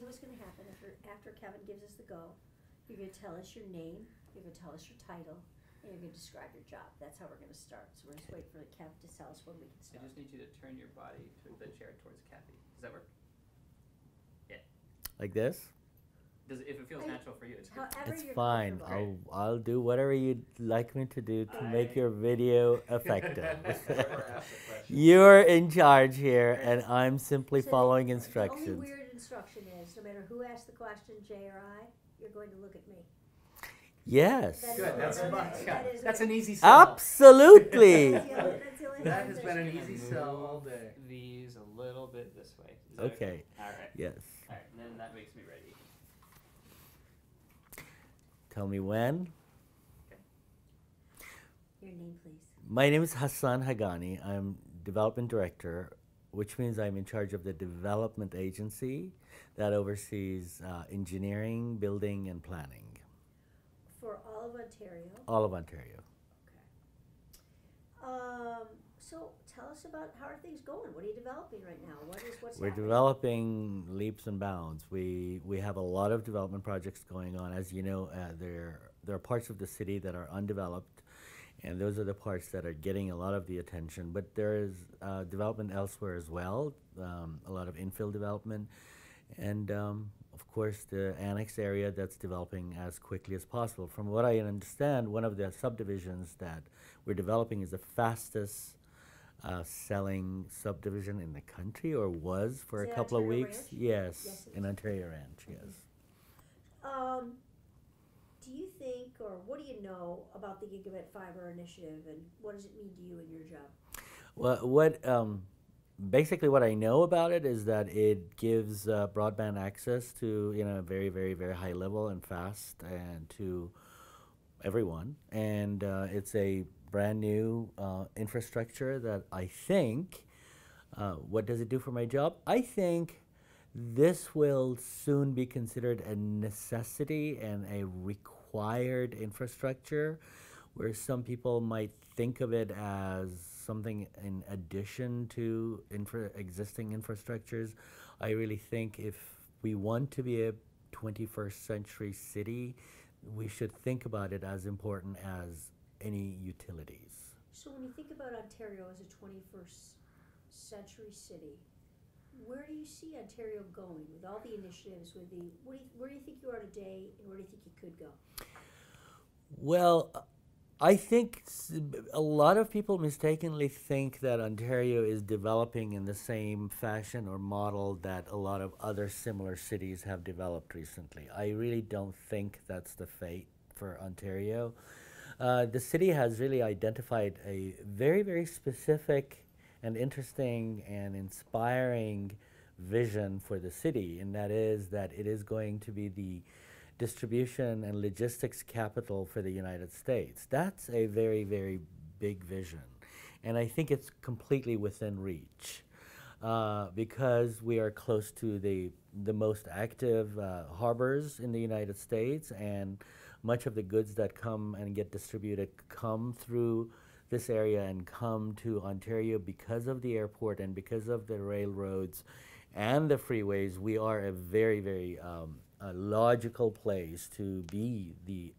what's going to happen after Kevin gives us the go. You're going to tell us your name, you're going to tell us your title, and you're going to describe your job. That's how we're going to start. So we're just waiting for Kev to tell us when we can start. I just need you to turn your body to the chair towards Kathy. Does that work? Yeah. Like this? If it feels natural for you, it's good. However It's you're fine. comfortable. I'll do whatever you'd like me to do to make your video effective. You're in charge here, and I'm simply So following the instructions. only weird instruction is, no matter who asks the question, Jay or I, you're going to look at me. Yes. Good. That's fine. That is That's it. an easy sell. Absolutely. That's the only That thing has that- been an easy sell all day. These a little bit this way. Is that Okay. All right. Yes. All right. And then that makes me ready. Tell me when. Your name, please. My name is Hassan Haghani. I'm development director, which means I'm in charge of the development agency that oversees engineering, building, and planning. For all of Ontario. All of Ontario. Okay. So tell us about how are things going? What are you developing right now? What's We're happening? developing leaps and bounds. We have a lot of development projects going on. As you know, there are parts of the city that are undeveloped, and those are the parts that are getting a lot of the attention. But there is development elsewhere as well, a lot of infill development, and of course the annex area that's developing as quickly as possible. From what I understand, one of the subdivisions that we're developing is the fastest selling subdivision in the country, or was for Is a it couple of Ontario weeks. Ranch? Yes, Yes, it in is. Ontario Ranch, yes. Do you think, or what do you know about the Gigabit Fiber Initiative, and what does it mean to you and your job? Well, basically what I know about it is that it gives broadband access to a very, very, very high level and fast and to everyone. And it's a brand new infrastructure that I think, what does it do for my job? I think this will soon be considered a necessity and a required infrastructure, where some people might think of it as something in addition to existing infrastructures. I really think if we want to be a 21st century city, we should think about it as important as any utilities. So when you think about Ontario as a 21st century city, where do you see Ontario going with all the initiatives? Where do you think you are today, and where do you think you could go? Well, I think a lot of people mistakenly think that Ontario is developing in the same fashion or model that a lot of other similar cities have developed recently. I really don't think that's the fate for Ontario. The city has really identified a very, very specific and interesting and inspiring vision for the city, and that is that it is going to be the distribution and logistics capital for the United States. That's a very, very big vision, and I think it's completely within reach because we are close to the most active harbors in the United States, and much of the goods that come and get distributed come through this area and come to Ontario because of the airport and because of the railroads and the freeways. We are a very, very a logical place to be the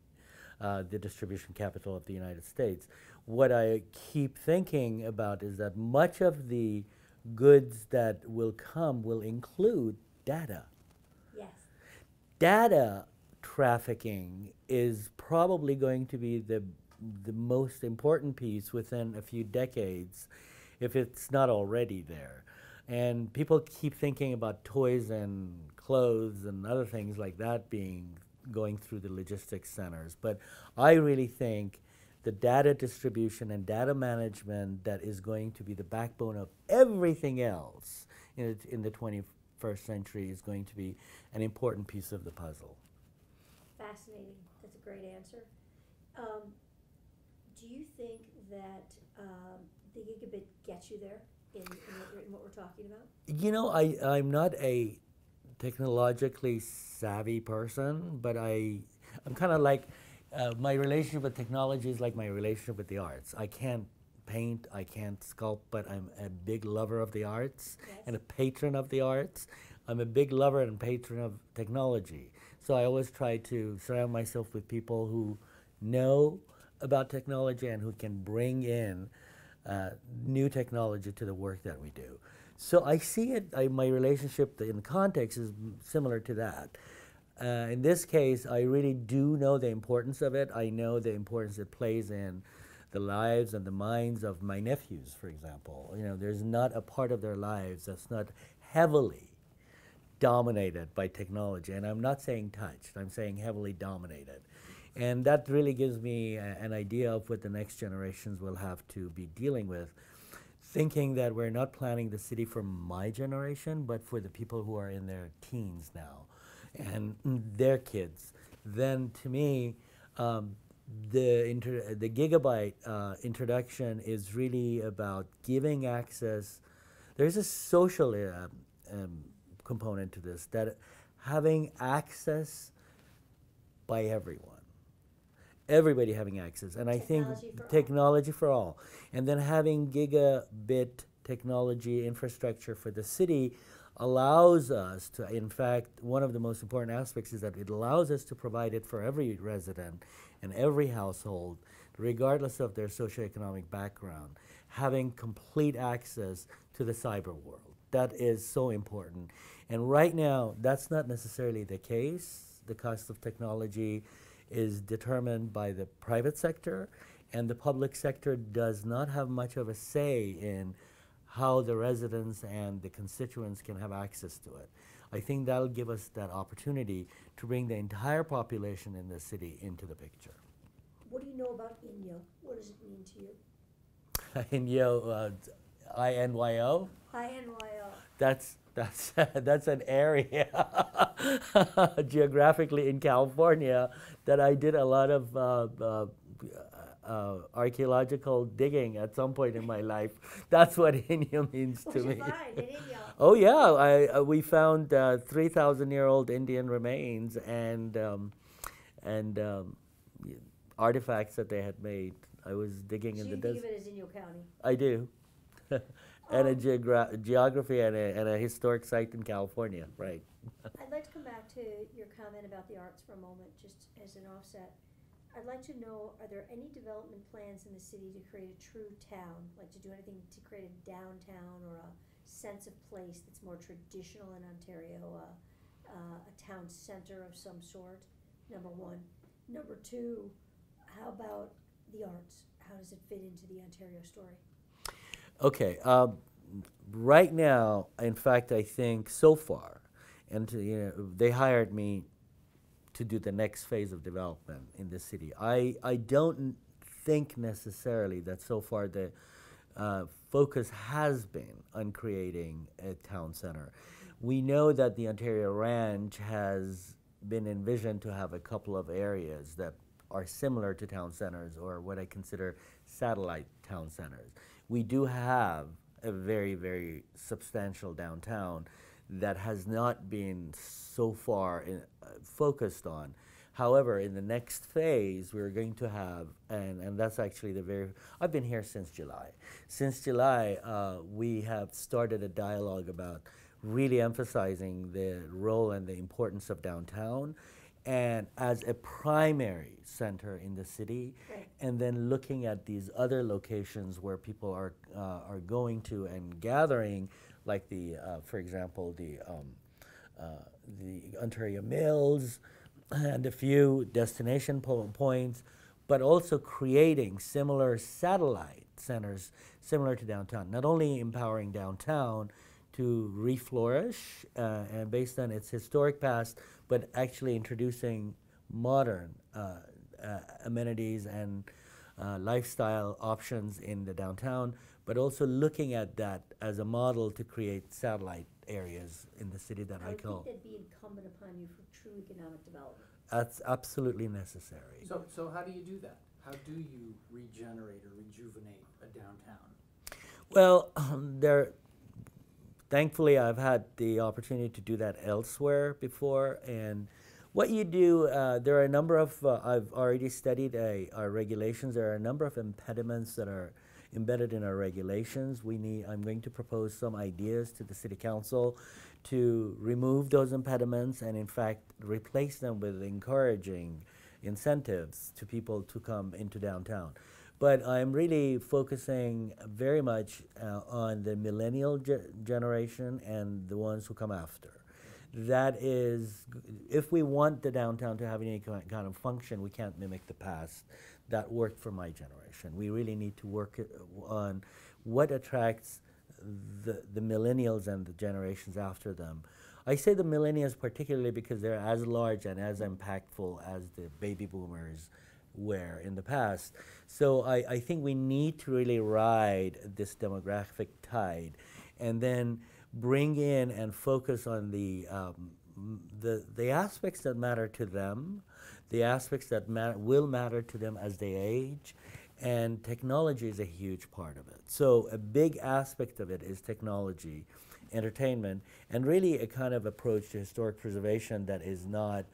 distribution capital of the United States. What I keep thinking about is that much of the goods that will come will include data. Yes. Data trafficking is probably going to be the most important piece within a few decades, if it's not already there. And people keep thinking about toys and clothes and other things like that going through the logistics centers. But I really think the data distribution and data management that is going to be the backbone of everything else in the 21st century is going to be an important piece of the puzzle. Fascinating. That's a great answer. Do you think that the gigabit gets you there in what we're talking about? You know, I'm not a technologically savvy person, but I'm kind of like, my relationship with technology is like my relationship with the arts. I can't paint, I can't sculpt, but I'm a big lover of the arts Yes. and a patron of the arts. I'm a big lover and patron of technology. So I always try to surround myself with people who know about technology and who can bring in new technology to the work that we do. So I see it, my relationship in context is similar to that. In this case, I really do know the importance of it. I know the importance it plays in the lives and the minds of my nephews, for example. You know, there's not a part of their lives that's not heavily dominated by technology. And I'm not saying touched, I'm saying heavily dominated. And that really gives me an idea of what the next generations will have to be dealing with, thinking that we're not planning the city for my generation, but for the people who are in their teens now and their kids. Then to me, the gigabyte introduction is really about giving access. There's a social component to this, that having access by everybody having access, and I think technology for all, and then having gigabit technology infrastructure for the city allows us to, in fact, one of the most important aspects is that it allows us to provide it for every resident and every household, regardless of their socioeconomic background, having complete access to the cyber world. That is so important. And right now, that's not necessarily the case. The cost of technology is determined by the private sector, and the public sector does not have much of a say in how the residents and the constituents can have access to it. I think that'll give us that opportunity to bring the entire population in the city into the picture. What do you know about INYO? What does it mean to you? INYO, I-N-Y-O? INYO. That's an area geographically in California that I did a lot of archaeological digging at some point in my life. That's what Inyo means to me. What'd you find in Inyo? Oh yeah, we found 3,000-year-old Indian remains and artifacts that they had made. I was digging in the desert. So you think of it as Inyo County? I do. And a geography and a historic site in California, right. I'd like to come back to your comment about the arts for a moment, just as an offset. I'd like to know, are there any development plans in the city to create a true town, like to do anything to create a downtown or a sense of place that's more traditional in Ontario, a town center of some sort, number one. Number two, how about the arts? How does it fit into the Ontario story? Okay, right now, in fact, I think so far, and they hired me to do the next phase of development in the city. I don't think necessarily that so far the focus has been on creating a town center. We know that the Ontario Ranch has been envisioned to have a couple of areas that are similar to town centers, or what I consider satellite town centers. We do have a very, very substantial downtown that has not been so far focused on. However, in the next phase, we're going to have, and that's actually I've been here since July. Since July, we have started a dialogue about really emphasizing the role and the importance of downtown, and as a primary center in the city, right. And then looking at these other locations where people are going to and gathering, like for example, the Ontario Mills, and a few destination points, but also creating similar satellite centers similar to downtown. Not only empowering downtown to reflourish and based on its historic past, but actually introducing modern amenities and lifestyle options in the downtown, but also looking at that as a model to create satellite areas in the city that I call. I think that'd be incumbent upon you for true economic development. That's absolutely necessary. So how do you do that? How do you regenerate or rejuvenate a downtown? Well, thankfully, I've had the opportunity to do that elsewhere before. And what you do, there are a number of, I've already studied our regulations. There are a number of impediments that are embedded in our regulations. I'm going to propose some ideas to the City Council to remove those impediments and, in fact, replace them with encouraging incentives to people to come into downtown. But I'm really focusing very much on the millennial generation and the ones who come after. That is, if we want the downtown to have any kind of function, we can't mimic the past. That worked for my generation. We really need to work on what attracts the millennials and the generations after them. I say the millennials particularly because they're as large and as impactful as the baby boomers were in the past. So I think we need to really ride this demographic tide and then bring in and focus on the aspects that matter to them, the aspects that will matter to them as they age, and technology is a huge part of it. So a big aspect of it is technology, entertainment, and really a kind of approach to historic preservation that is not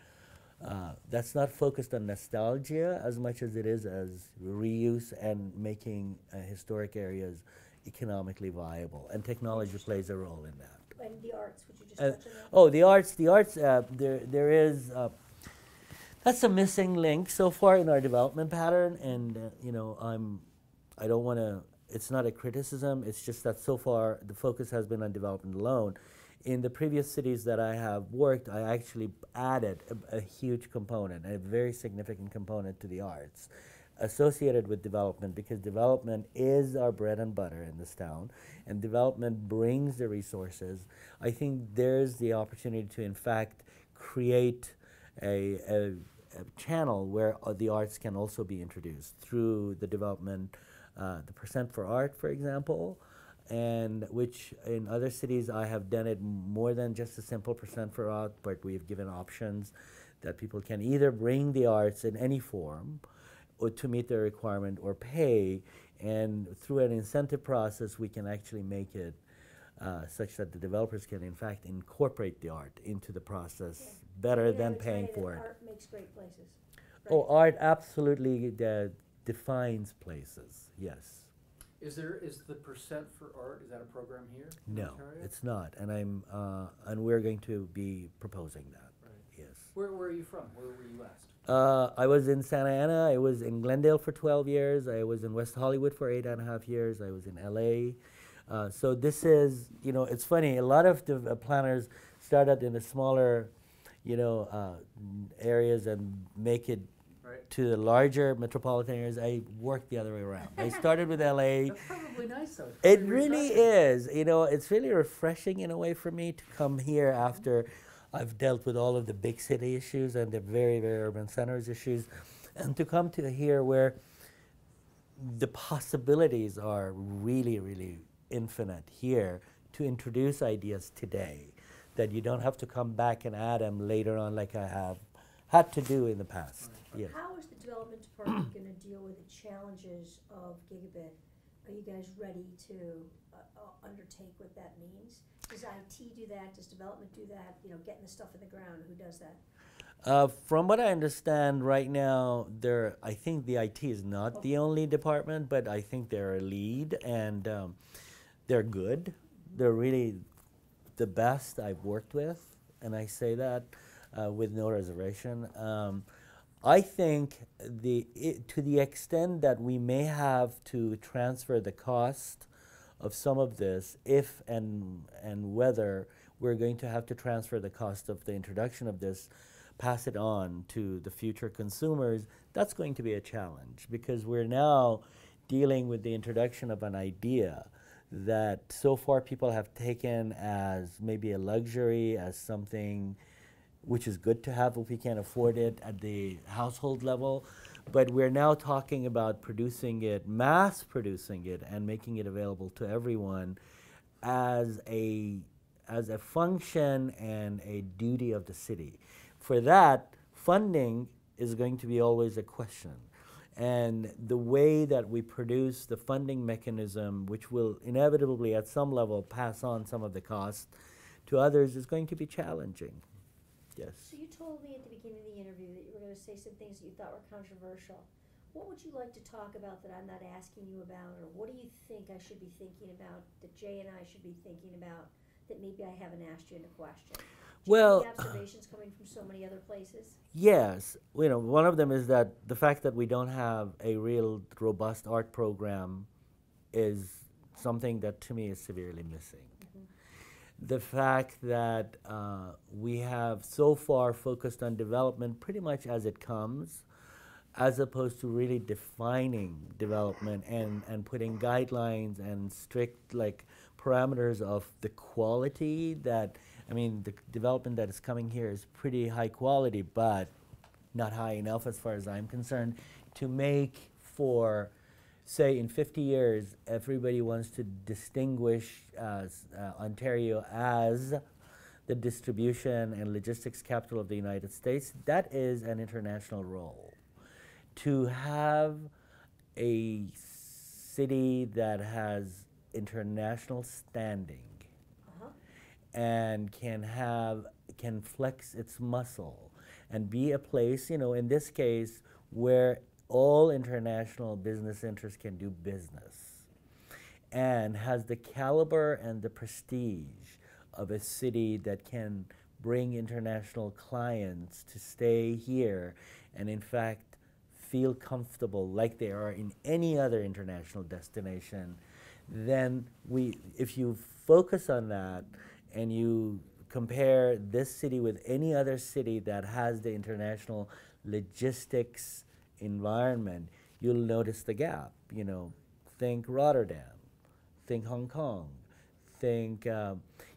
that's not focused on nostalgia as much as it is as reuse and making historic areas economically viable. And technology plays a role in that. And the arts, would you just touch on that? Oh, the arts. There is. That's a missing link so far in our development pattern, and I don't want to. It's not a criticism. It's just that so far the focus has been on development alone. In the previous cities that I have worked, I actually added a huge component, a very significant component to the arts associated with development, because development is our bread and butter in this town, and development brings the resources. I think there's the opportunity to, in fact, create a channel where the arts can also be introduced through the development, the percent for art, for example, and which in other cities I have done it more than just a simple percent for art, but we've given options that people can either bring the arts in any form or to meet their requirement or pay, and through an incentive process we can actually make it such that the developers can in fact incorporate the art into the process better than paying for it. Art makes great places. Right? Oh, art absolutely defines places, yes. Is the percent for art, is that a program here in No, Ontario? it's not, and we're going to be proposing that. Right. Yes. Where are you from? Where were you last? I was in Santa Ana. I was in Glendale for 12 years. I was in West Hollywood for 8.5 years. I was in LA. So this is, it's funny. A lot of the planners start out in the smaller, areas and make it to the larger metropolitan areas. I worked the other way around. I started with LA. That's probably nice though. It really is. It's really refreshing in a way for me to come here after I've dealt with all of the big city issues and the very, very urban centers issues, and to come to here where the possibilities are really, really infinite here to introduce ideas today that you don't have to come back and add them later on like I have had to do in the past. Right. Yes. How is the development department going to deal with the challenges of gigabit? Are you guys ready to undertake what that means? Does IT do that? Does development do that? Getting the stuff in the ground, who does that? From what I understand right now, I think the IT is not the only department, but I think they're a lead, and they're good. They're really the best I've worked with, and I say that with no reservation. I think to the extent that we may have to transfer the cost of some of this, if and whether we're going to have to transfer the cost of the introduction of this, pass it on to the future consumers, that's going to be a challenge, because we're now dealing with the introduction of an idea that so far people have taken as maybe a luxury, as something which is good to have if we can afford it at the household level. But we're now talking about producing it, mass producing it, and making it available to everyone as a function and a duty of the city. For that, funding is going to be always a question. And the way that we produce the funding mechanism, which will inevitably at some level pass on some of the cost to others, is going to be challenging. Yes. So you told me at the beginning of the interview that you were going to say some things that you thought were controversial. What would you like to talk about that I'm not asking you about, or what do you think I should be thinking about, that Jay and I should be thinking about, that maybe I haven't asked you in a question? Do you Well, have any observations coming from so many other places? yes, one of them is that the fact that we don't have a real robust art program is something that to me is severely missing. The fact that we have so far focused on development pretty much as it comes, as opposed to really defining development and putting guidelines and strict like parameters of the quality that, I mean, the development that is coming here is pretty high quality, but not high enough as far as I'm concerned to make for, say, in 50 years, everybody wants to distinguish Ontario as the distribution and logistics capital of the United States. That is an international role. To have a city that has international standing and can flex its muscle and be a place, in this case, where all international business interests can do business, and has the caliber and the prestige of a city that can bring international clients to stay here and in fact feel comfortable like they are in any other international destination, then if you focus on that and you compare this city with any other city that has the international logistics environment, you'll notice the gap. Think Rotterdam, think Hong Kong, think,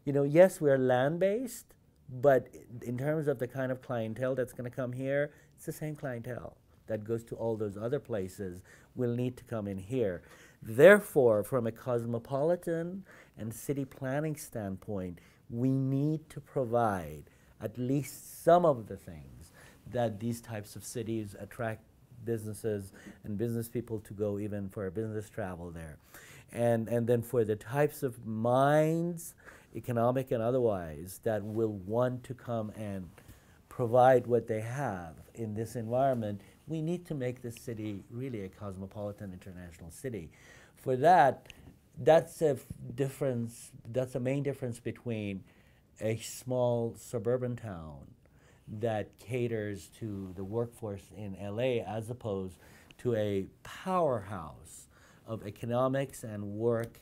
yes, we're land-based, but in terms of the kind of clientele that's going to come here, it's the same clientele that goes to all those other places will need to come in here. Therefore, from a cosmopolitan and city planning standpoint, we need to provide at least some of the things that these types of cities attract businesses and business people to go even for a business travel there. And then for the types of minds, economic and otherwise, that will want to come and provide what they have in this environment, we need to make this city really a cosmopolitan international city. For that, that's a main difference between a small suburban town that caters to the workforce in LA as opposed to a powerhouse of economics and work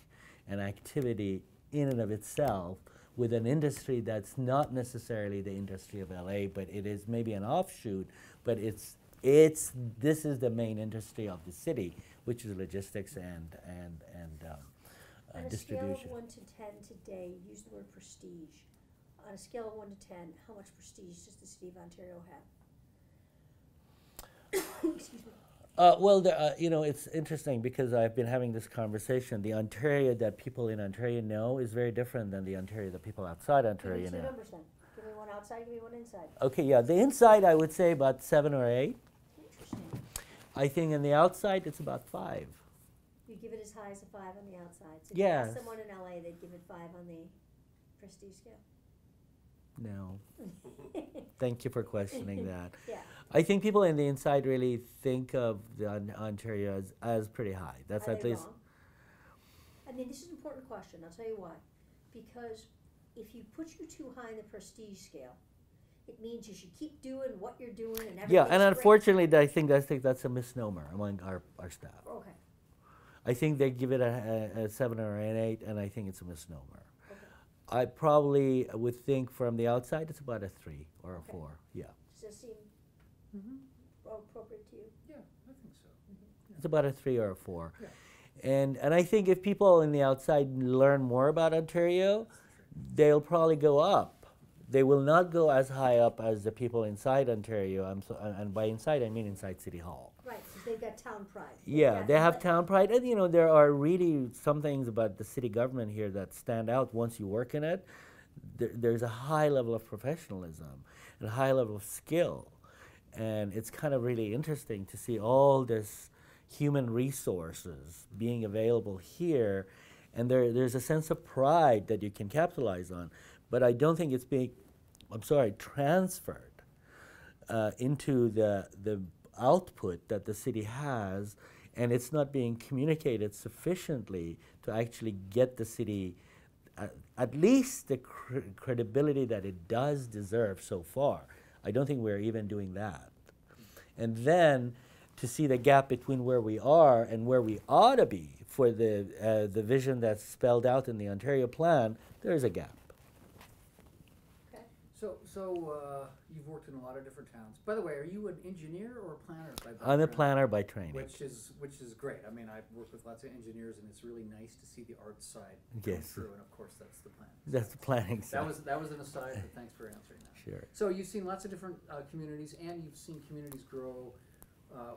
and activity in and of itself, with an industry that's not necessarily the industry of LA, but it is maybe an offshoot, but this is the main industry of the city, which is logistics and On a distribution. scale of 1 to 10 today, use the word prestige. On a scale of 1 to 10, how much prestige does the city of Ontario have? Excuse me. It's interesting because I've been having this conversation. The Ontario that people in Ontario know is very different than the Ontario that people outside Ontario Give me two know. numbers then. Give me one outside, give me one inside. Okay, yeah, the inside I would say about 7 or 8. Interesting. I think in the outside it's about 5. You give it as high as a 5 on the outside. So if Yes. you ask someone in LA, they'd give it 5 on the prestige scale. No. Thank you for questioning that. Yeah. I think people in the inside really think of the Ontario as pretty high. That's Are at they least. wrong? I mean, this is an important question. I'll tell you why. Because if you put you too high in the prestige scale, it means you should keep doing what you're doing and everything's Yeah, and great. unfortunately, I think that's a misnomer among our staff. Okay. I think they give it a 7 or an 8, and I think it's a misnomer. Okay. I probably would think from the outside it's about a 3 or a Okay. 4. Yeah, Does that seem appropriate to you? Yeah, I think so. it's about a 3 or a 4. Yeah. And I think if people in the outside learn more about Ontario, they'll probably go up. They will not go as high up as the people inside Ontario. And by inside I mean inside City Hall. Right, because they've got town pride. Yeah, they have town pride, and there are really some things about the city government here that stand out once you work in it. There's a high level of professionalism and a high level of skill, and it's kind of really interesting to see all this human resources being available here, and there's a sense of pride that you can capitalize on, but I don't think it's being, transferred into the output that the city has, and it's not being communicated sufficiently to actually get the city at least the credibility that it does deserve so far. I don't think we're even doing that. And then to see the gap between where we are and where we ought to be for the vision that's spelled out in the Ontario plan, there is a gap. Okay. So you've worked in a lot of different towns. By the way, are you an engineer or a planner by background? I'm a planner by training. Which is great. I mean, I've worked with lots of engineers, and it's really nice to see the art side come Yes. through. And of course, that's the plan. That's the planning That side. was an aside, but thanks for answering that. Sure. So you've seen lots of different communities, and you've seen communities grow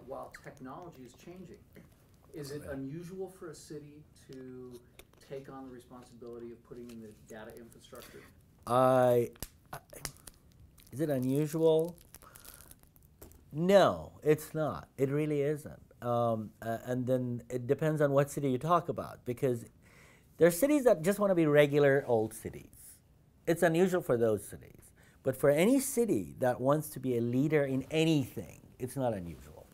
while technology is changing. Is it unusual for a city to take on the responsibility of putting in the data infrastructure? Is it unusual? No, it's not. It really isn't. And then it depends on what city you talk about, because there are cities that just want to be regular old cities. It's unusual for those cities. But for any city that wants to be a leader in anything, it's not unusual.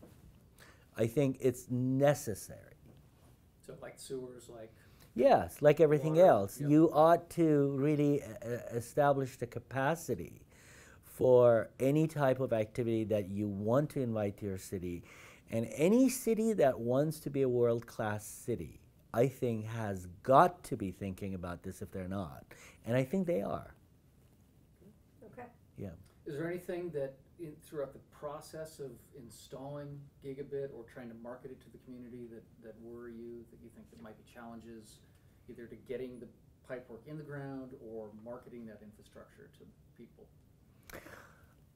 I think it's necessary. So like sewers, like Yes, like everything Water, else. yep. You ought to really establish the capacity for any type of activity that you want to invite to your city. And any city that wants to be a world-class city, I think, has got to be thinking about this if they're not. And I think they are. Okay. Yeah. is there anything that throughout the process of installing gigabit or trying to market it to the community that worry you, that you think that might be challenges, either to getting the pipework in the ground or marketing that infrastructure to people?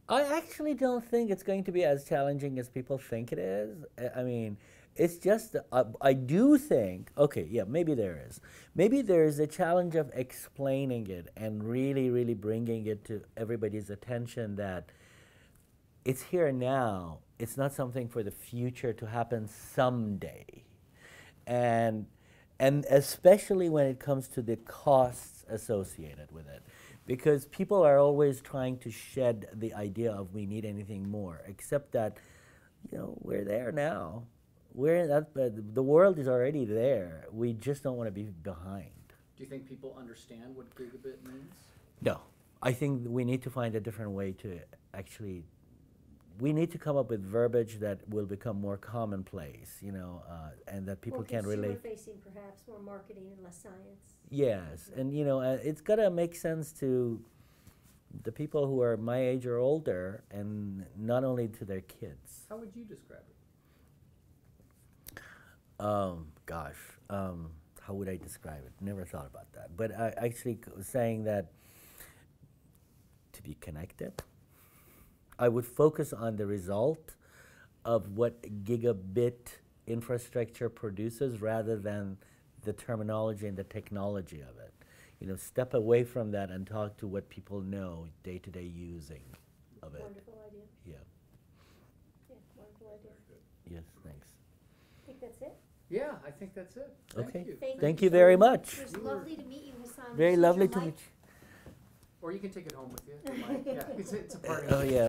I actually don't think it's going to be as challenging as people think it is. I mean, it's just, I do think, okay, yeah, maybe there is. Maybe there is a challenge of explaining it and really, really bringing it to everybody's attention that it's here now. It's not something for the future to happen someday. And especially when it comes to the costs associated with it. Because people are always trying to shed the idea of we need anything more, except that, you know, we're there now. The world is already there. We just don't want to be behind. Do you think people understand what gigabit means? No. I think we need to find a different way to actually, we need to come up with verbiage that will become more commonplace, you know, and that people can relate. More consumer-facing, perhaps, more marketing and less science. Yes, and you know, it's got to make sense to the people who are my age or older, and not only to their kids. How would you describe it? How would I describe it? Never thought about that. But I actually was saying that to be connected, I would focus on the result of what gigabit infrastructure produces rather than the terminology and the technology of it. You know, step away from that and talk to what people know day-to-day using of it. Wonderful idea. Yeah. Yeah, wonderful idea. Yes, thanks. I think that's it. Yeah, I think that's it. Thank Okay. you. Thank you very much. It was You were- lovely to meet you, Hassan. Very This is lovely your to mic. meet you. Or you can take it home with you. If you like. Yeah, it's a party. Oh, yeah.